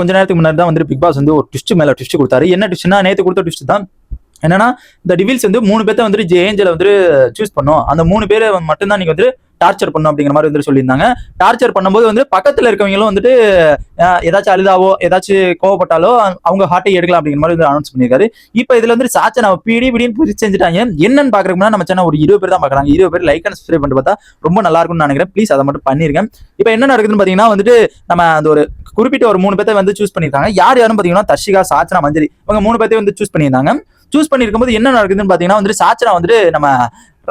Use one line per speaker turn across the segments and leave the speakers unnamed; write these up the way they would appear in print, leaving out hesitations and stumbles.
கொஞ்ச நேரத்துக்கு முன்னாடி தான் வந்து பிக் பாஸ் வந்து ஒரு ட்விஸ்ட் மேல ட்விஸ்ட் கொடுத்தாரு. என்ன ட்விஸ்ட்னா நேத்து கொடுத்த ட்விஸ்ட் தான் என்னன்னா, இந்த டிவில்ஸ் வந்து 3 பேர்த்த வந்து ஏஞ்சல வந்து சூஸ் பண்ணும். அந்த 3 பேரை மட்டும் தான் நீங்க வந்து டார்ச்சர் பண்ணும் அப்படிங்கிற மாதிரி வந்து சொல்லியிருந்தாங்க. டார்ச்சர் பண்ணும்போது வந்து பக்கத்துல இருக்கவங்களும் வந்துட்டு ஏதாச்சும் அழுதாவோ ஏதாச்சும் கோவப்பட்டாலோ அவங்க ஹார்ட்டை எடுக்கலாம் அப்படிங்கிற மாதிரி வந்து அனௌன்ஸ் பண்ணியிருக்காரு. இப்போ இதுல வந்து சாச்சனை பிடி பிடின்னு புரிச்சு செஞ்சுட்டாங்க. என்னன்னு பாக்குறதுக்கு நம்ம சேனல் ஒரு 20 பேர் தான் பாக்குறாங்க. 20 பேர் லைக் அண்ட் சப்ஸ்கிரைப் பண்ணிட்டு பார்த்தா ரொம்ப நல்லா இருக்கும்னு நினைக்கிறேன். ப்ளீஸ் அதை மட்டும் பண்ணிருக்கேன். இப்போ என்ன நடக்குதுன்னு பாத்தீங்கன்னா வந்துட்டு நம்ம அந்த ஒரு குறிப்பிட்ட ஒரு 3 பேர்த்த வந்து சூஸ் பண்ணிருக்காங்க. யாரும் பாத்தீங்கன்னா தர்ஷிகா, சாச்சனா, மஞ்சரி இவங்க 3 பேர்த்தையும் வந்து சூஸ் பண்ணியிருந்தாங்க. சூஸ் பண்ணிருக்கும்போது என்ன நடக்குதுன்னு பாத்தீங்கன்னா வந்துட்டு சாச்சனா வந்துட்டு நம்ம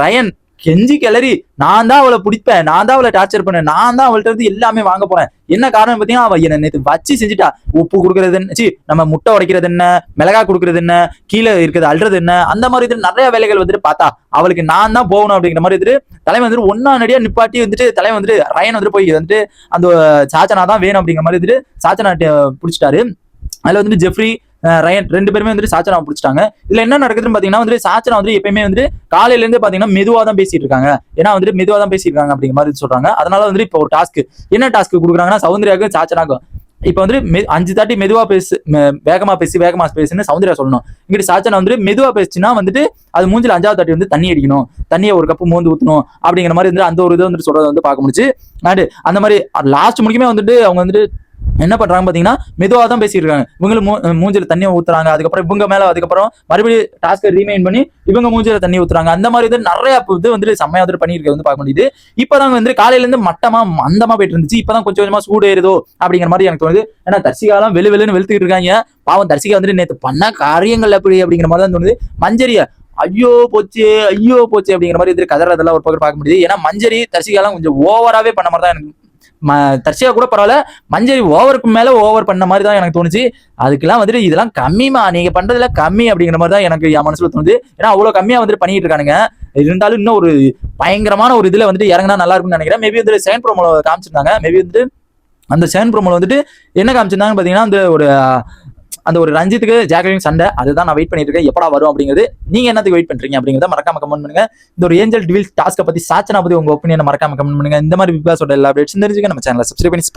ரயன் கெஞ்சி கிளறி நான் தான் அவளை பிடிப்பேன், நான் தான் அவளை டார்ச்சர் பண்ணேன், நான் தான் அவள்கிட்ட இருந்து எல்லாமே வாங்க போறேன். என்ன காரணம் பாத்தீங்கன்னா அவ என்ன நேற்று வச்சு செஞ்சுட்டா. உப்பு கொடுக்கறது என்ன, நம்ம முட்டை உடைக்கிறது என்ன, மிளகா கொடுக்கறது என்ன, கீழே இருக்கிறது அல்றது என்ன, அந்த மாதிரி இது நிறைய வேலைகள் வந்துட்டு பார்த்தா அவளுக்கு நான் தான் போகணும் அப்படிங்கிற மாதிரி வந்துட்டு தலைவன் வந்துட்டு ஒன்னா நடியா நிப்பாட்டி வந்துட்டு தலைவன் வந்துட்டு ரயன் வந்துட்டு போய் வந்துட்டு அந்த சாச்சனா தான் வேணும் அப்படிங்கிற மாதிரி வந்துட்டு சாச்சனா பிடிச்சிட்டாரு. அதுல வந்துட்டு ஜெஃப்ரி, ரயன் 2 பேருமே வந்துட்டு சாச்சனா பிடிச்சிட்டாங்க. இதுல என்ன நடக்குதுன்னு பாத்தீங்கன்னா வந்து சாச்சனா வந்து எப்பயுமே வந்து காலையில இருந்து பாத்தீங்கன்னா மெதுவா தான் பேசிட்டு இருக்காங்க. ஏன்னா வந்துட்டு மெதுவா தான் பேசியிருக்காங்க அப்படிங்கிற மாதிரி சொல்றாங்க. அதனால வந்துட்டு இப்போ ஒரு டாஸ்க் என்ன டாஸ்க் கொடுக்குறாங்கன்னா சௌந்தர்யாவுக்கும் சாச்சனாக்கும் இப்ப வந்து 5 தாட்டி மெதுவா பேசு, வேகமா பேசுன்னு சௌந்தர்யா சொல்லணும். இங்கிட்டு சாச்சனா வந்துட்டு மெதுவா பேசுச்சுன்னா வந்துட்டு அது மூஞ்சில 5வது தாட்டி வந்து தண்ணி அடிக்கணும், தண்ணியை ஒரு கப்பு மோந்து ஊத்தணும் அப்படிங்கிற மாதிரி வந்து அந்த ஒரு இதை வந்துட்டு சொல்றதை வந்து பார்க்க முடிச்சு. அந்த மாதிரி லாஸ்ட் முடிக்குமே வந்துட்டு அவங்க வந்துட்டு என்ன பண்றாங்க பாத்தீங்கன்னா மெதுவா தான் பேசிட்டு இருக்காங்க. இவங்களும் மூஞ்சில தண்ணி ஊத்துறாங்க. அதுக்கப்புறம் இவங்க மேல அதுக்கப்புறம் மறுபடியும் டாஸ்கை ரீமைன் பண்ணி இவங்க மூஞ்சில தண்ணி ஊத்துறாங்க. அந்த மாதிரி வந்து நிறைய இது வந்து செம்மையா வந்து பண்ணிருக்க வந்து பார்க்க முடியுது. இப்பதான் வந்து காலையில இருந்து மட்டமா மந்தமா போயிட்டு இருந்துச்சு. இப்பதான் கொஞ்சம் கொஞ்சமா சூடு ஏறுதோ அப்படிங்கிற மாதிரி எனக்கு தோணுது. ஏன்னா தர்சிகாலாம் வெளுன்னு வெளுத்துக்கிட்டு இருக்காங்க. பாவம் தர்சிகா வந்துட்டு நேற்று பண்ண காரியங்கள் எப்படி அப்படிங்கிற மாதிரி தான் தோணுது. மஞ்சரிய ஐயோ போச்சு அப்படிங்கிற மாதிரி வந்து கதறதெல்லாம் ஒரு பக்கம் பார்க்க முடியுது. ஏன்னா மஞ்சரி தர்சிகாலாம் கொஞ்சம் ஓவராவே பண்ண மாதிரி தான் எனக்கு தர்ஷிகா கூட பரவாயில்ல, மஞ்சரி ஓவருக்கு மேல ஓவர் பண்ண மாதிரி தான் எனக்கு தோணுச்சு. அதுக்கெல்லாம் வந்துட்டு இதெல்லாம் கம்மிமா, நீங்க பண்றதுல கம்மி அப்படிங்கிற மாதிரி தான் எனக்கு என் மனசுல தோணுது. ஏன்னா அவ்வளவு கம்மியா வந்துட்டு பண்ணிட்டு இருக்கானுங்க. இருந்தாலும் இன்னும் ஒரு பயங்கரமான ஒரு இதுல வந்துட்டு இறங்கினா நல்லா இருக்கும்னு நினைக்கிறேன். மேபி வந்து செகண்ட் ப்ரோமோல காமிச்சிருந்தாங்க. மேபி வந்துட்டு அந்த செகண்ட் ப்ரோமோல வந்துட்டு என்ன காமிச்சிருந்தாங்க பாத்தீங்கன்னா அந்த ஒரு ரஞ்சித்துக்கு ஜாக்லின் சண்டை, அதுதான் நான் வெயிட் பண்ணிட்டு இருக்கேன் எப்படா வரும் அப்படிங்கிறது. நீங்க என்னத்துக்கு வெயிட் பண்றீங்க அப்படிங்கிறத மறக்காம கமெண்ட் பண்ணுங்க. இந்த ஒரு ஏஞ்சல் டிவில்ஸ் டாஸ்க்கை பத்தி சாச்சனா பத்தி உங்க ஒப்பீனியனை மறக்காம கமெண்ட் பண்ணுங்க. இந்த மாதிரி பிக் பாஸோட எல்லா அப்டேட்ஸ் தெரிஞ்சுக்க நம்ம சேனலை சப்ஸ்கிரைப் பண்ணி